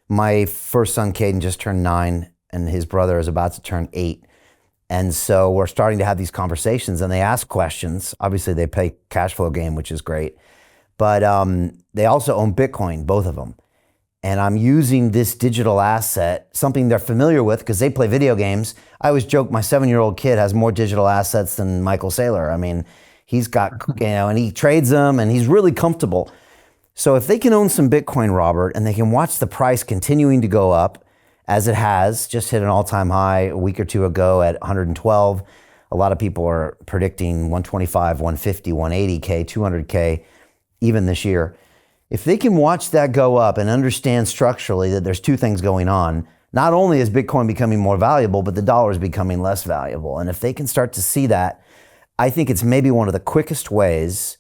My first son, Caden, just turned 9, and his brother is about to turn 8. And so we're starting to have these conversations, and they ask questions. Obviously, they play cash flow game, which is great. But they also own Bitcoin, both of them. And I'm using this digital asset, something they're familiar with because they play video games. I always joke my 7-year-old kid has more digital assets than Michael Saylor. I mean, he's got, and he trades them, and he's really comfortable. So if they can own some Bitcoin, Robert, and they can watch the price continuing to go up, as it has, just hit an all-time high a week or two ago at 112. A lot of people are predicting 125, 150, 180K, 200K, even this year. If they can watch that go up and understand structurally that there's two things going on, not only is Bitcoin becoming more valuable, but the dollar is becoming less valuable. And if they can start to see that, I think it's maybe one of the quickest ways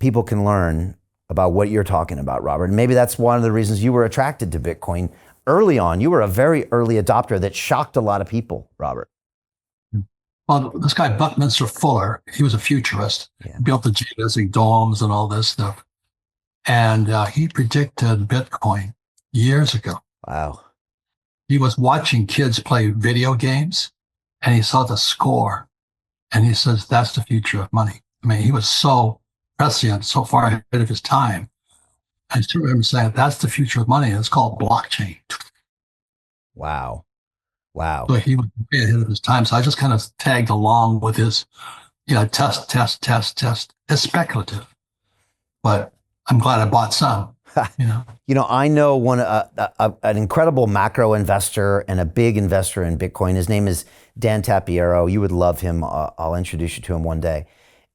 people can learn about what you're talking about, Robert. And maybe that's one of the reasons you were attracted to Bitcoin early on. You were a very early adopter that shocked a lot of people, Robert. Well, this guy, Buckminster Fuller, he was a futurist. Yeah. He built the geodesic domes and all this stuff. And he predicted Bitcoin years ago. Wow. He was watching kids play video games, and he saw the score. And he says, that's the future of money. I mean, he was so prescient, so far ahead of his time. I still remember saying, that's the future of money. It's called blockchain. Wow. Wow. So he was way ahead of his time. So I just kind of tagged along with his, test. It's speculative, but I'm glad I bought some, I know an incredible macro investor and a big investor in Bitcoin. His name is Dan Tapiero. You would love him. I'll introduce you to him one day.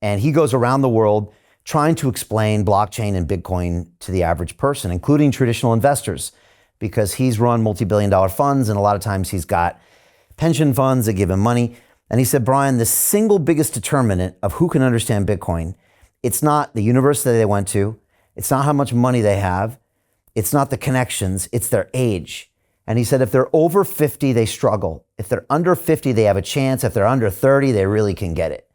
And he goes around the world trying to explain blockchain and Bitcoin to the average person, including traditional investors, because he's run multi-billion-dollar funds, and a lot of times he's got pension funds that give him money. And he said, Brian, the single biggest determinant of who can understand Bitcoin, it's not the university they went to, it's not how much money they have, it's not the connections, it's their age. And he said, if they're over 50, they struggle. If they're under 50, they have a chance. If they're under 30, they really can get it.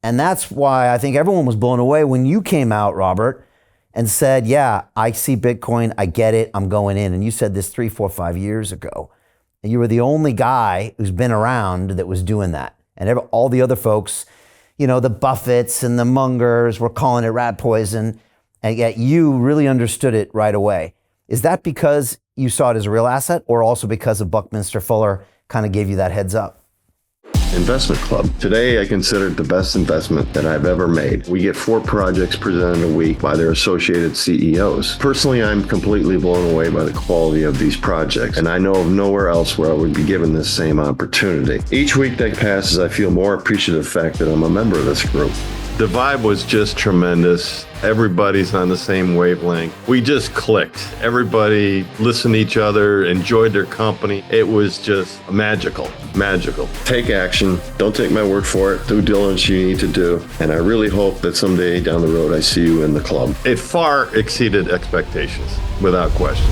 And that's why I think everyone was blown away when you came out, Robert, and said, yeah, I see Bitcoin, I get it, I'm going in. And you said this 3, 4, 5 years ago. And you were the only guy who's been around that was doing that. And all the other folks, the Buffetts and the Mungers were calling it rat poison. And yet you really understood it right away. Is that because you saw it as a real asset, or also because of Buckminster Fuller kind of gave you that heads up? Investment Club. Today, I consider it the best investment that I've ever made. We get 4 projects presented a week by their associated CEOs. Personally, I'm completely blown away by the quality of these projects, and I know of nowhere else where I would be given this same opportunity. Each week that passes, I feel more appreciative of the fact that I'm a member of this group. The vibe was just tremendous. Everybody's on the same wavelength. We just clicked. Everybody listened to each other, enjoyed their company. It was just magical. Take action. Don't take my word for it. Due diligence you need to do. And I really hope that someday down the road I see you in the club. It far exceeded expectations, without question.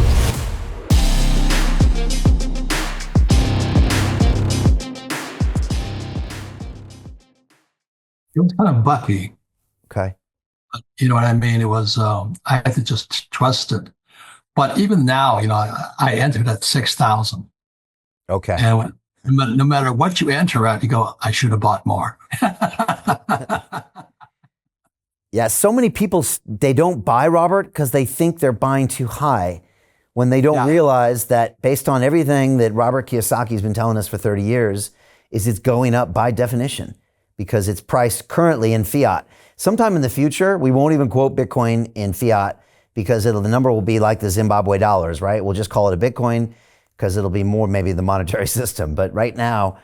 It was kind of bucky. Okay. You know what I mean? It was, I had to just trust it. But even now, I entered at 6,000. Okay. And no matter what you enter at, you go, I should have bought more. Yeah, so many people, they don't buy, Robert, because they think they're buying too high, when they don't realize that based on everything that Robert Kiyosaki has been telling us for 30 years, is it's going up by definition because it's priced currently in fiat. Sometime in the future, we won't even quote Bitcoin in fiat because the number will be like the Zimbabwe dollars, right? We'll just call it a Bitcoin because it'll be more maybe the monetary system. But right now,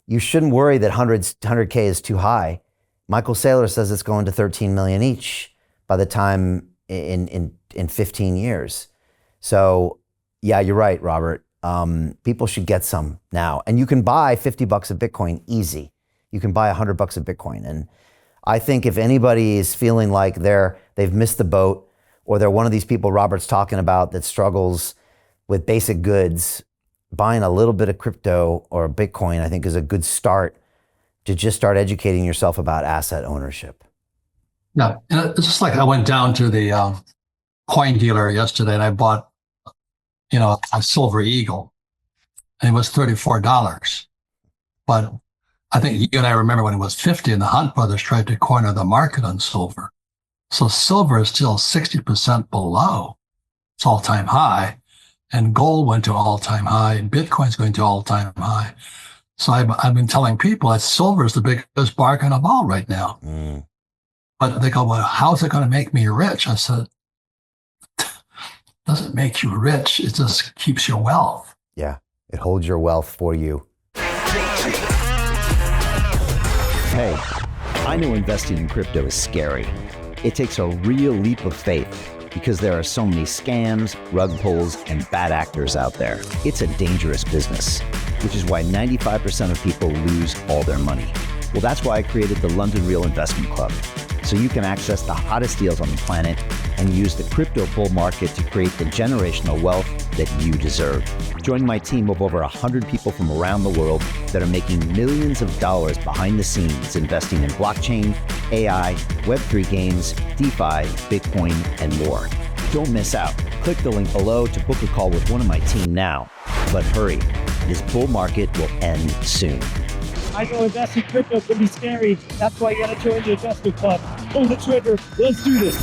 you shouldn't worry that 100K is too high. Michael Saylor says it's going to 13 million each by the time in 15 years. So yeah, you're right, Robert. People should get some now. And you can buy $50 of Bitcoin easy. You can buy $100 of Bitcoin. And I think if anybody is feeling like they've missed the boat, or they're one of these people Robert's talking about that struggles with basic goods, buying a little bit of crypto or Bitcoin, I think is a good start to just start educating yourself about asset ownership. Yeah, and it's just like I went down to the coin dealer yesterday and I bought a silver eagle, and it was $34. But I think you and I remember when it was 50 and the Hunt brothers tried to corner the market on silver. So silver is still 60% below its all-time high, and gold went to all-time high, and Bitcoin's going to all-time high. So I've been telling people that silver is the biggest bargain of all right now. But they go, well, how's it going to make me rich? I said, it doesn't make you rich. It just keeps your wealth. Yeah, it holds your wealth for you. Hey, I know investing in crypto is scary. It takes a real leap of faith because there are so many scams, rug pulls, and bad actors out there. It's a dangerous business, which is why 95% of people lose all their money. Well, that's why I created the London Real Investment Club, so you can access the hottest deals on the planet and use the crypto bull market to create the generational wealth that you deserve. Join my team of over 100 people from around the world that are making millions of dollars behind the scenes investing in blockchain, AI, Web3 games, DeFi, Bitcoin, and more. Don't miss out. Click the link below to book a call with one of my team now. But hurry, this bull market will end soon. I know investing in crypto can be scary. That's why you gotta join the investment club. Pull the trigger. Let's do this.